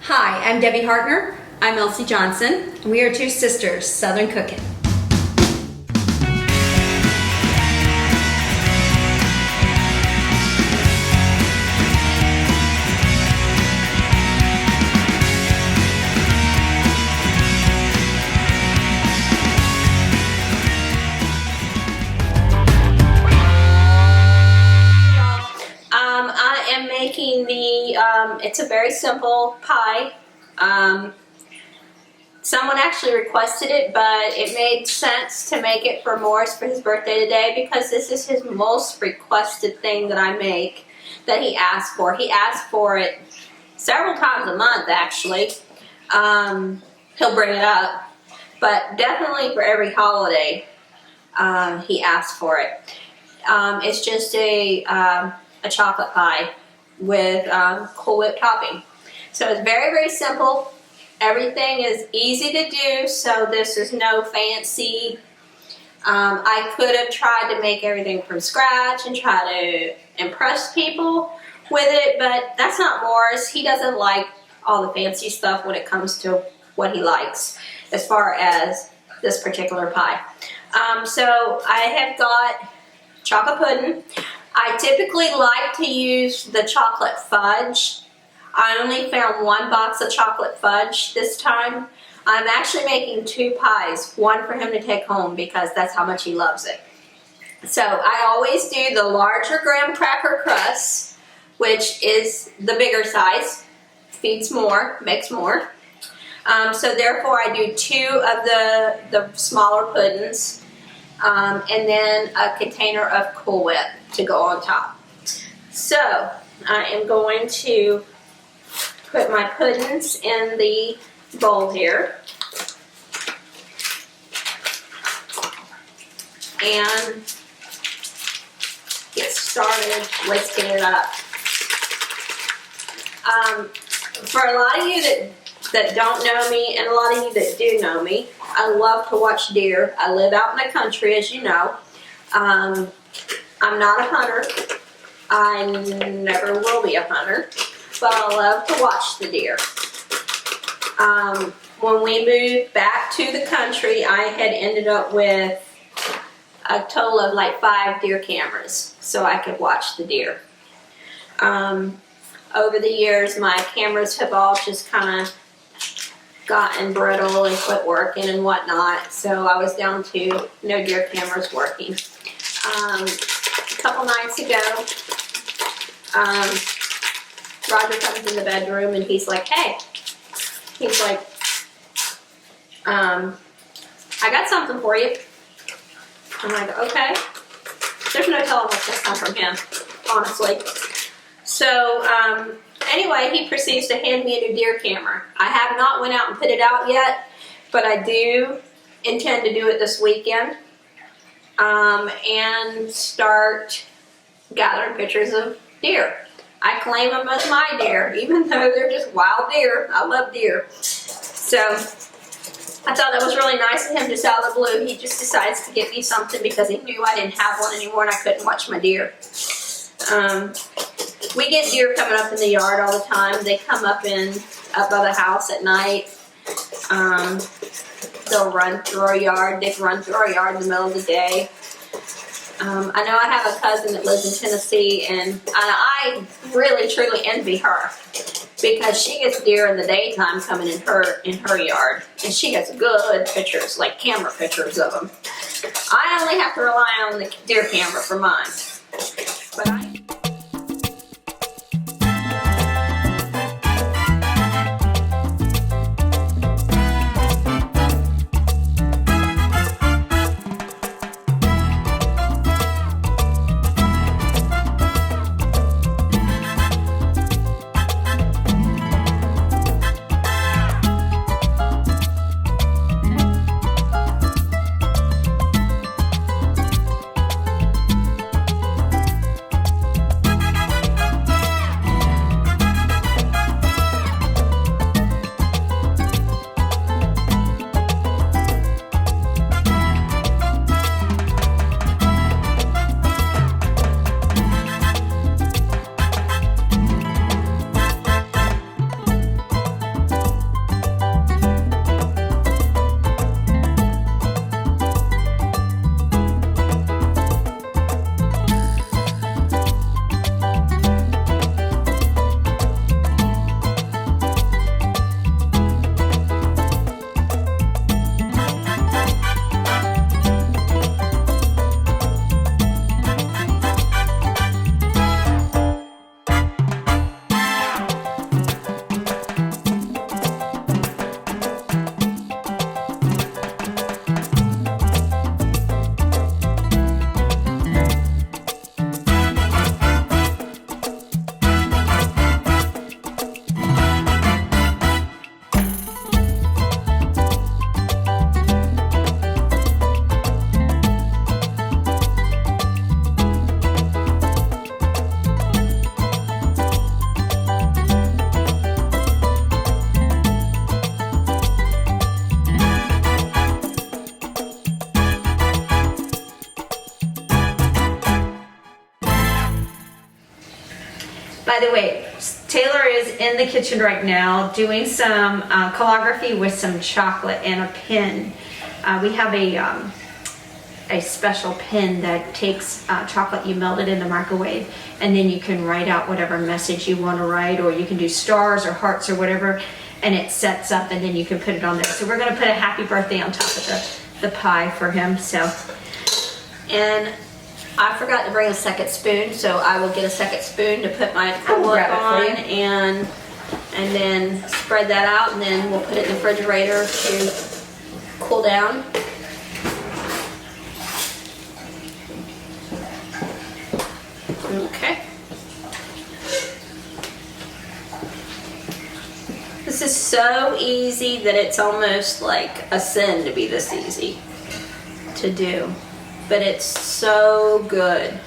Hi, I'm Debbie Hartner. I'm Elsie Johnson. And we are two sisters, Southern Cooking. I am making it's a very simple pie. Someone actually requested it, but it made sense to make it for Morris for his birthday today because this is his most requested thing that I make that he asked for. He asked for it several times a month, actually. He'll bring it up, but definitely for every holiday he asked for it. It's just a chocolate pie with Cool Whip topping. So it's very, very simple. Everything is easy to do, so this is no fancy. I could have tried to make everything from scratch and try to impress people with it, but that's not Morris. He doesn't like all the fancy stuff when it comes to what he likes as far as this particular pie. So I have got chocolate pudding. I typically like to use the chocolate fudge. I only found one box of chocolate fudge this time. I'm actually making two pies, one for him to take home because that's how much he loves it. So I always do the larger graham cracker crust, which is the bigger size, feeds more, makes more. So therefore I do two of the smaller puddings. And then a container of Cool Whip to go on top. So I am going to put my puddings in the bowl here and get started whisking it up. For a lot of you that don't know me and a lot of you that do know me, I love to watch deer. I live out in the country, as you know. I'm not a hunter. I never will be a hunter, but I love to watch the deer. When we moved back to the country, I had ended up with a total of like 5 deer cameras so I could watch the deer. Over the years, my cameras have all just kind of gotten brittle and quit working and whatnot, so I was down to no deer cameras working. A couple nights ago, Roger comes in the bedroom and he's like, hey, he's like, I got something for you. I'm like, okay. There's no telling what's going to come from him, honestly. So, anyway, he proceeds to hand me a new deer camera. I have not went out and put it out yet, but I do intend to do it this weekend and start gathering pictures of deer. I claim them as my deer, even though they're just wild deer. I love deer. So I thought that was really nice of him, just out of the blue. He just decides to get me something because he knew I didn't have one anymore and I couldn't watch my deer. We get deer coming up in the yard all the time. They come up by the house at night. They'll run through our yard. They can run through our yard in the middle of the day. I know I have a cousin that lives in Tennessee, and I really truly envy her because she gets deer in the daytime coming in her yard, and she gets good pictures, like camera pictures of them. I only have to rely on the deer camera for mine. But the way, Taylor is in the kitchen right now doing some calligraphy with some chocolate and a pen. We have a special pen that takes chocolate, you melt it in the microwave, and then you can write out whatever message you want to write, or you can do stars or hearts or whatever, and it sets up, and then you can put it on there. So we're going to put a happy birthday on top of the pie for him. So, And I forgot to bring a second spoon, so I will get a second spoon to put my Cool Whip grab it on, for you. and then spread that out, and then we'll put it in the refrigerator to cool down. Okay. This is so easy that it's almost like a sin to be this easy to do. But it's so good.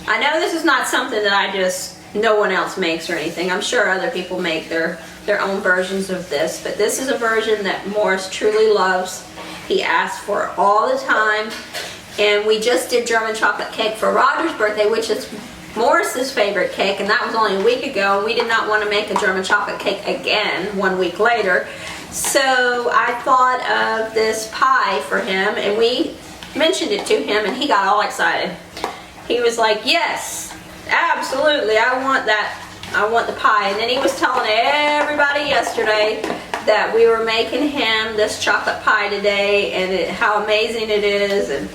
I know this is not something that no one else makes or anything. I'm sure other people make their own versions of this, but this is a version that Morris truly loves. He asks for it all the time. And we just did German chocolate cake for Roger's birthday, which is Morris's favorite cake, and that was only a week ago, and we did not want to make a German chocolate cake again 1 week later. So I thought of this pie for him, and we mentioned it to him, and he got all excited. He was like, yes, absolutely, I want that. I want the pie. And then he was telling everybody yesterday that we were making him this chocolate pie today, and how amazing it is, and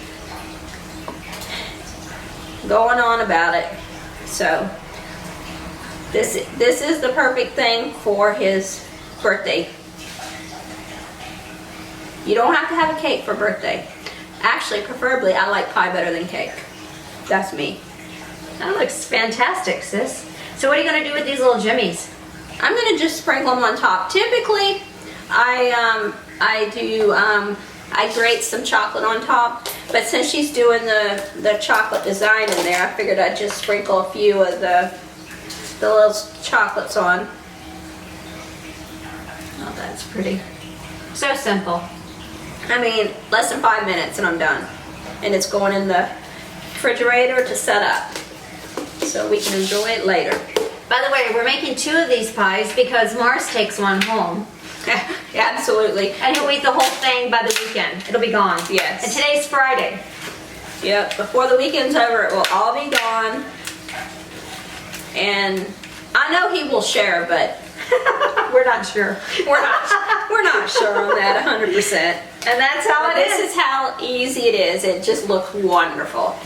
going on about it. So this is the perfect thing for his birthday. You don't have to have a cake for birthday. Actually, preferably, I like pie better than cake. That's me. that looks fantastic, sis. So what are you going to do with these little jimmies? I'm going to just sprinkle them on top. Typically, I grate some chocolate on top, but since she's doing the chocolate design in there, I figured I'd just sprinkle a few of the little chocolates on. Oh, that's pretty. So simple. I mean, less than 5 minutes and I'm done. And it's going in the refrigerator to set up so we can enjoy it later. By the way, we're making 2 of these pies because Mars takes one home. Yeah, absolutely. And he'll eat the whole thing by the weekend. It'll be gone. Yes. And today's Friday. Yep, before the weekend's over, it will all be gone. And I know he will share, but We're not sure. we're not sure on that 100%. And that's how But it this is. is how easy it is. It just looks wonderful.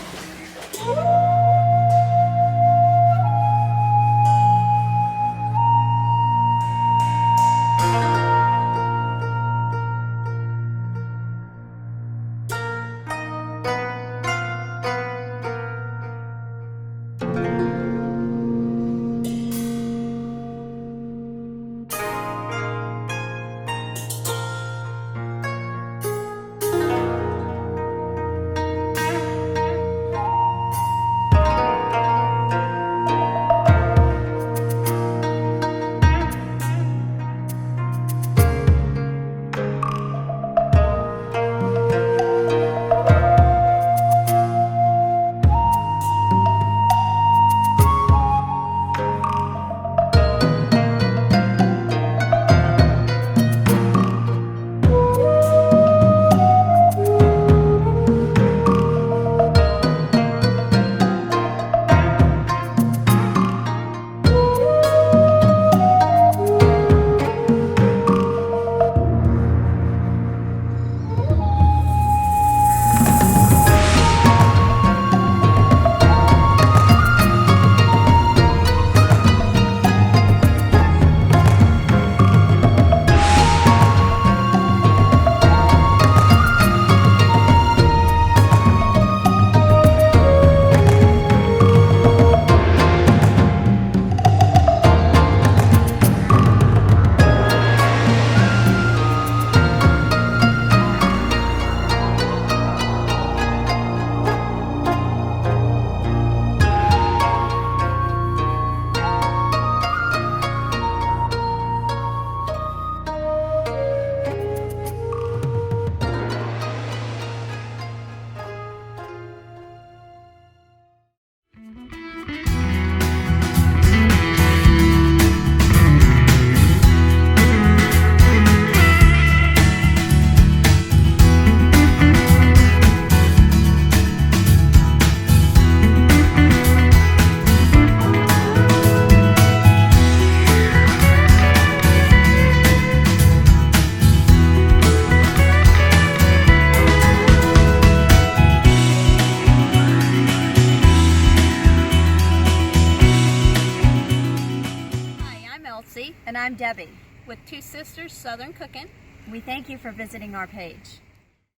I'm Debbie. with Two Sisters Southern Cooking. We thank you for visiting our page.